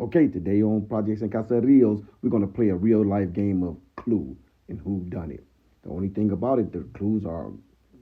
Okay, today on Projects and Caseríos, we're going to play a real life game of Clue and Who Done It. The only thing about it, the clues are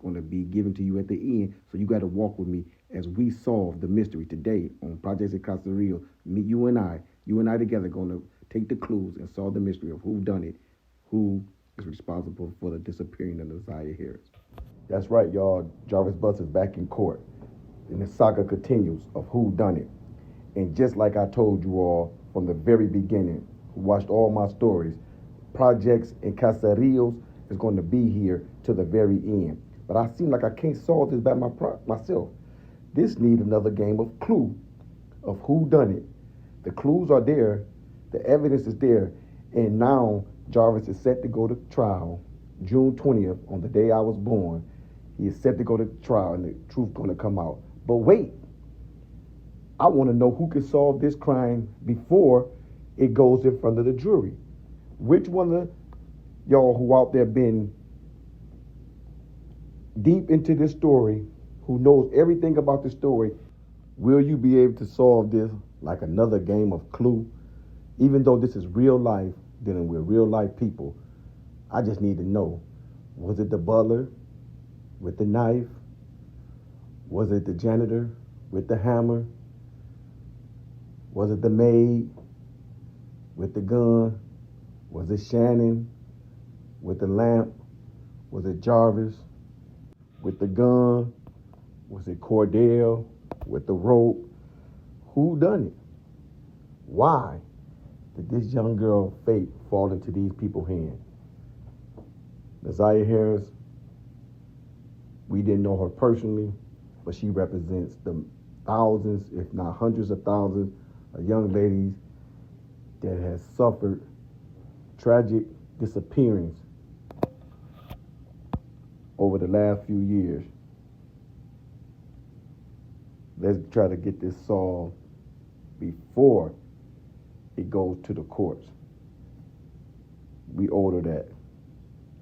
going to be given to you at the end, so you got to walk with me as we solve the mystery today on Projects and Caseríos. Me, you and I together going to take the clues and solve the mystery of who done it, who is responsible for the disappearing of Naziyah Harris. That's right, y'all. Jarvis Butts is back in court, and the saga continues of who done it. And just like I told you all from the very beginning, who watched all my stories, Projects and Caseríos is going to be here to the very end. But I seem like I can't solve this by myself. This needs another game of Clue, of who done it. The clues are there, the evidence is there, and now Jarvis is set to go to trial June 20th, on the day I was born. He is set to go to trial, and the truth's going to come out. But wait. I want to know who can solve this crime before it goes in front of the jury. Which one of y'all who out there been deep into this story, who knows everything about the story, will you be able to solve this like another game of Clue? Even though this is real life, dealing with real life people, I just need to know, was it the butler with the knife? Was it the janitor with the hammer? Was it the maid with the gun? Was it Shannon with the lamp? Was it Jarvis with the gun? Was it Cordell with the rope? Who done it? Why did this young girl fate fall into these people's hands? Naziyah Harris, we didn't know her personally, but she represents the thousands, if not hundreds of thousands, of young ladies that has suffered tragic disappearance over the last few years. Let's try to get this solved before it goes to the courts. We order that.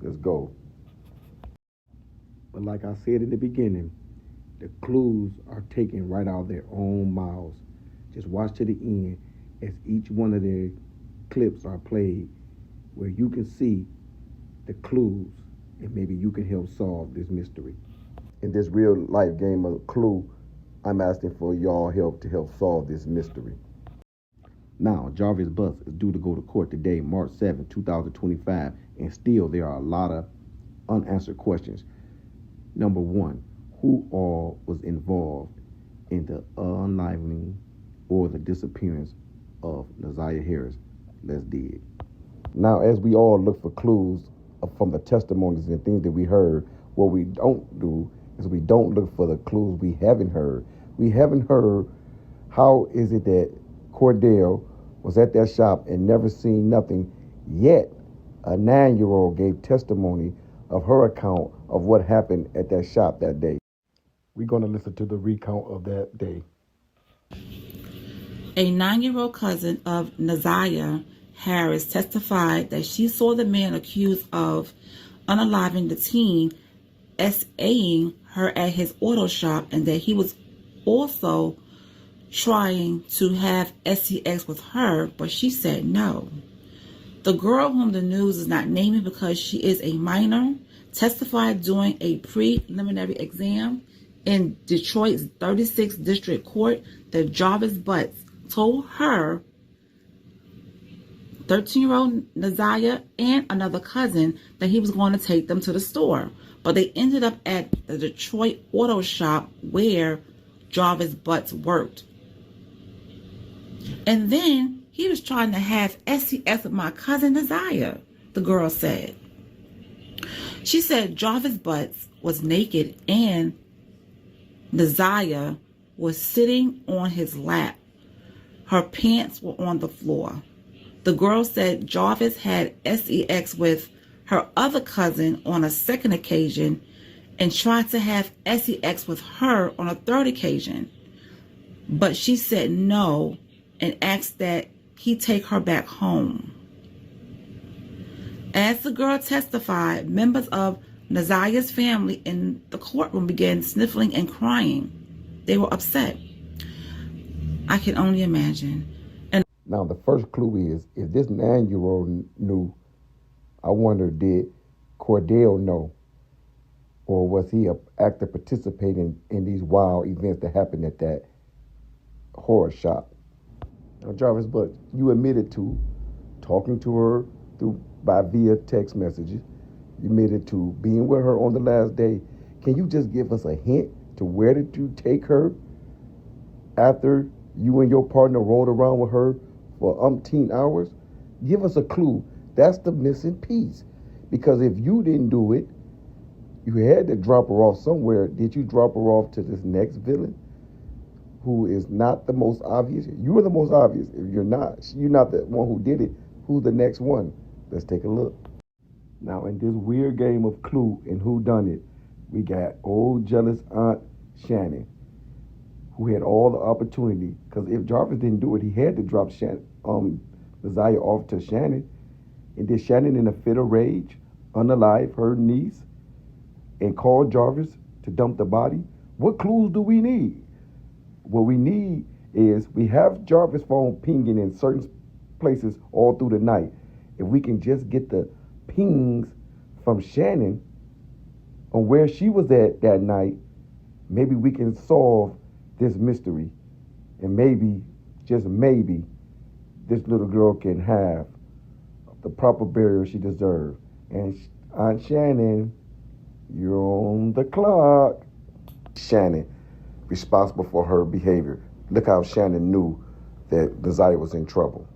Let's go. But like I said in the beginning, the clues are taken right out of their own mouths. Just watch to the end as each one of their clips are played, where you can see the clues and maybe you can help solve this mystery. In this real life game of Clue, I'm asking for y'all help to help solve this mystery. Now, Jarvis Butts is due to go to court today, March 7, 2025, and still there are a lot of unanswered questions. Number one, who all was involved in the unlivening or the disappearance of Naziyah Harris? Let's dig. Now, as we all look for clues from the testimonies and things that we heard, what we don't do is we don't look for the clues we haven't heard. We haven't heard how is it that Cordell was at that shop and never seen nothing, yet a 9-year-old gave testimony of her account of what happened at that shop that day. We're going to listen to the recount of that day. A 9-year-old cousin of Naziyah Harris testified that she saw the man accused of unaliving the teen SAing her at his auto shop, and that he was also trying to have sex with her, but she said no. The girl, whom the news is not naming because she is a minor, testified during a preliminary exam in Detroit's 36th District Court that Jarvis Butts told her 13-year-old Naziyah and another cousin that he was going to take them to the store. But they ended up at the Detroit auto shop where Jarvis Butts worked. And then he was trying to have sex with my cousin Naziyah, the girl said. She said Jarvis Butts was naked and Naziyah was sitting on his lap. Her pants were on the floor. The girl said Jarvis had sex with her other cousin on a second occasion and tried to have sex with her on a third occasion. But she said no and asked that he take her back home. As the girl testified, members of Naziyah's family in the courtroom began sniffling and crying. They were upset. I can only imagine. Now, the first clue is, if this 9-year-old knew, I wonder, did Cordell know? Or was he an active participating in these wild events that happened at that horror shop? Now, Jarvis, but you admitted to talking to her via text messages. You admitted to being with her on the last day. Can you just give us a hint to where did you take her after you and your partner rolled around with her for umpteen hours? Give us a clue. That's the missing piece. Because if you didn't do it, you had to drop her off somewhere. Did you drop her off to this next villain who is not the most obvious? You are the most obvious. If you're not the one who did it, who's the next one? Let's take a look. Now, in this weird game of Clue and Who Done It, we got old jealous Aunt Shannon, who had all the opportunity. Because if Jarvis didn't do it, he had to drop Naziyah off to Shannon. And did Shannon, in a fit of rage, unalive her niece and call Jarvis to dump the body? What clues do we need? What we need is, we have Jarvis' phone pinging in certain places all through the night. If we can just get the pings from Shannon on where she was at that night, maybe we can solve this mystery. And maybe, just maybe, this little girl can have the proper burial she deserves. And Aunt Shannon, you're on the clock. Shannon, responsible for her behavior. Look how Shannon knew that Naziyah was in trouble.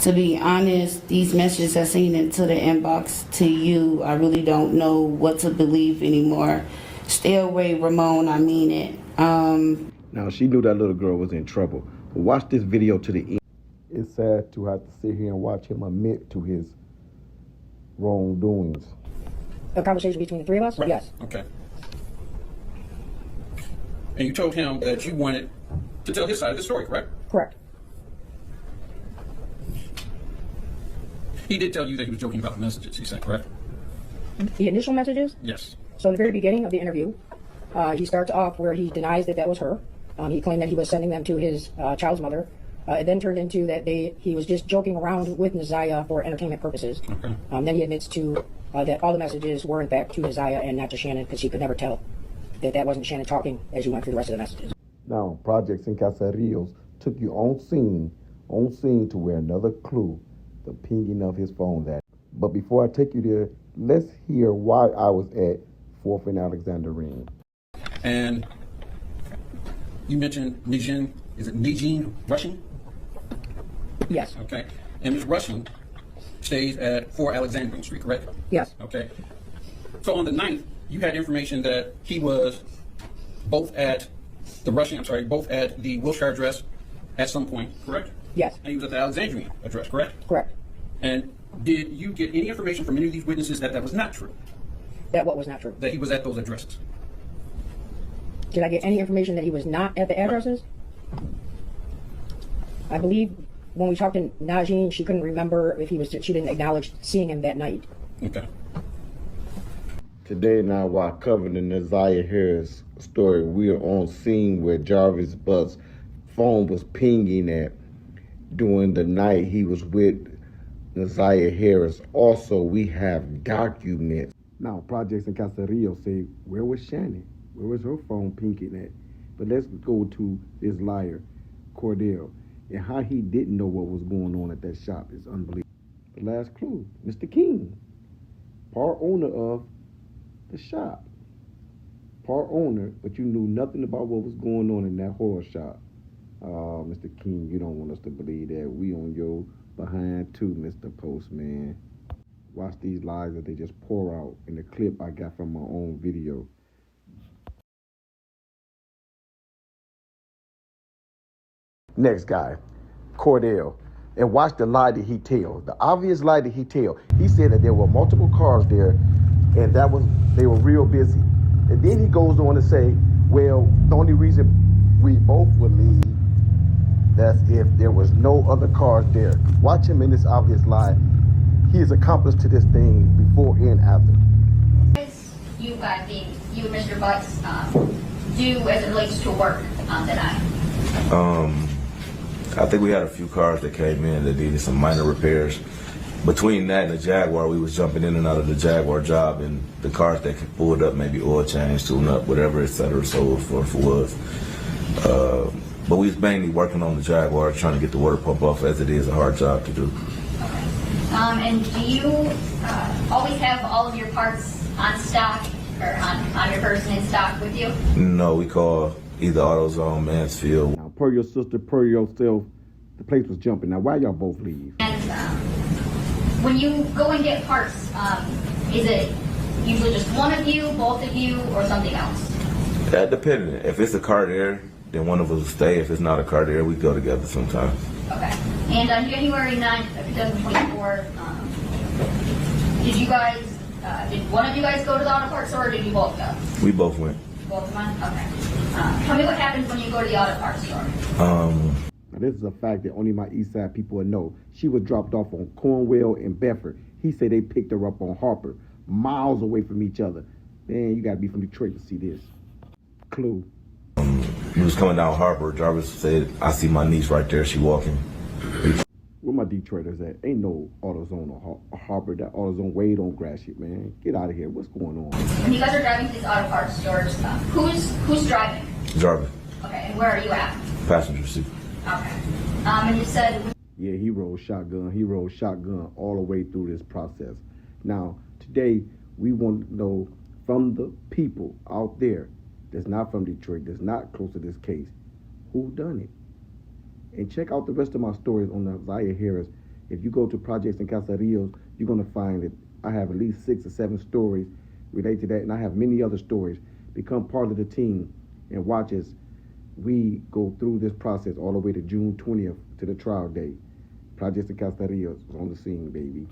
To be honest, these messages I seen into the inbox to you, I really don't know what to believe anymore. Stay away, Ramon, I mean it. Now, she knew that little girl was in trouble. But watch this video to the end. It's sad to have to sit here and watch him admit to his wrongdoings. A conversation between the three of us? Right. Yes. Okay. And you told him that you wanted to tell his side of the story, correct? Correct. He did tell you that he was joking about the messages, he said, correct? The initial messages? Yes. So in the very beginning of the interview, he starts off where he denies that was her. He claimed that he was sending them to his child's mother. It then turned into that he was just joking around with Naziyah for entertainment purposes. Okay. Then he admits to that all the messages were in fact to Naziyah and not to Shannon, because he could never tell that wasn't Shannon talking as you went through the rest of the messages. Now, Projects in Caseríos took you on scene to where another clue, the pinging of his phone that. But before I take you there, let's hear why I was at 4th and Alexandrine. And you mentioned Nijin, is it Nijin Rushing? Yes. Okay. And Ms. Rushing stays at 4 Alexandrine Street, correct? Yes. Okay. So on the 9th, you had information that he was both at the Wilshire address at some point, correct? Yes. And he was at the Alexandrine address, correct? Correct. And did you get any information from any of these witnesses that was not true? That what was not true? That he was at those addresses? Did I get any information that he was not at the addresses? I believe when we talked to Najin, she couldn't remember if she didn't acknowledge seeing him that night. Okay. Today, now, while covering the Naziyah Harris story, we are on scene where Jarvis Butt's phone was pinging at during the night he was with Naziyah Harris. Also, we have documents. Now, Projects in Caseríos say, where was Shannon? Where was her phone pinging at? But let's go to this liar, Cordell, and how he didn't know what was going on at that shop is unbelievable. The last clue, Mr. King, part owner of the shop. Part owner, but you knew nothing about what was going on in that horror shop. Mr. King, you don't want us to believe that. We on your behind too, Mr. Postman. Watch these lies that they just pour out in the clip I got from my own video. Next guy, Cordell. And watch the lie that he tells. The obvious lie that he tells. He said that there were multiple cars there and they were real busy. And then he goes on to say, well, the only reason we both would leave, that's if there was no other cars there. Watch him in this obvious lie. He is accomplice to this thing before and after. You and Mr. Butts do as it relates to work that night? I think we had a few cars that came in that needed some minor repairs. Between that and the Jaguar, we was jumping in and out of the Jaguar job, and the cars that pulled up, maybe oil change, tune up, whatever, et cetera, so forth was. But we was mainly working on the Jaguar, trying to get the water pump off, as it is a hard job to do. Okay. And do you always have all of your parts on stock or on your person in stock with you? No, we call either AutoZone, Mansfield. Now, per your sister, per yourself, the place was jumping. Now, why y'all both leave? And when you go and get parts, is it usually just one of you, both of you, or something else? That depending. If it's a car there, then one of us will stay. If it's not a car there, we go together sometimes. Okay. And on January 9th of 2024, did one of you guys go to the auto parts store, or did you both go? We both went. Both of them? Okay. Tell me what happens when you go to the auto parts store. Now, this is a fact that only my East Side people would know. She was dropped off on Cornwell and Bedford. He said they picked her up on Harper, miles away from each other. Man, you got to be from Detroit to see this. Clue. He was coming down Harper. Jarvis said, "I see my niece right there. She walking." Where my Detroiters at? Ain't no AutoZone or Harper. That AutoZone way don't grass shit, man. Get out of here. What's going on? When you guys are driving to these auto parts stores, who's driving? Jarvis, Okay, and where are you at? passenger seat. Okay. And you said Yeah, he rolled shotgun. He rolled shotgun all the way through this process. Now, today, we want to know from the people out there that's not from Detroit, that's not close to this case, who done it? And check out the rest of my stories on the Naziyah Harris. If you go to Projects and Caseríos, you're going to find that I have at least 6 or 7 stories related to that, and I have many other stories. Become part of the team and watch as we go through this process all the way to June 20th to the trial date. Projects and Caseríos on the scene, baby.